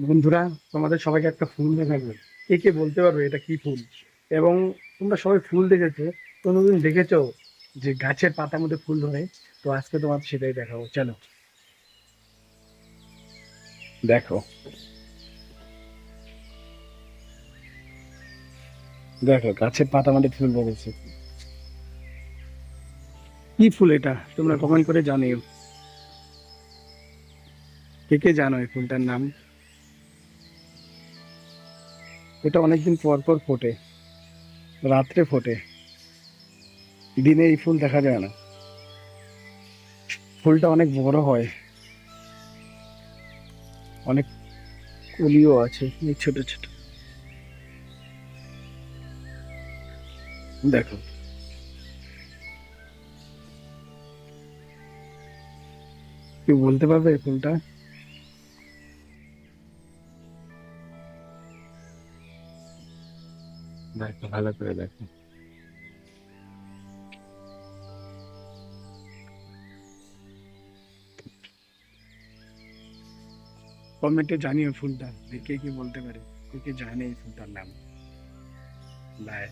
বন্ধুরা, তোমাদের সবাইকে একটা ফুল দেখাবো। কে কে বলতে পারবে এটা কি ফুল? এবং তোমরা সবাই ফুল দেখেছো, কোনোদিন দেখেছো যে গাছের পাতার মধ্যে ফুল ধরে? তো আজকে তোমাদের সেটাই দেখাবো, চলো দেখো। দেখো গাছের পাতার মধ্যে ফুল ধরেছে। কি ফুল এটা তোমরা কমেন্ট করে জানিও। কে কে জানো এই ফুলটার নাম? এটা অনেকদিন পর পর ফোটে, রাত্রে ফোটে, দিনে এই ফুল দেখা যায় না। ফুলটা অনেক বড় হয়, অনেক কলিও আছে এই ছোট ছোট। দেখো, কেউ বলতে পারবে এই ফুলটা? দেখো, ভালো করে দেখো। কমেন্টে জানিও ফুলটা যে কে কে বলতে পারে, কে কে জানে এই ফুলটার নাম। বাই।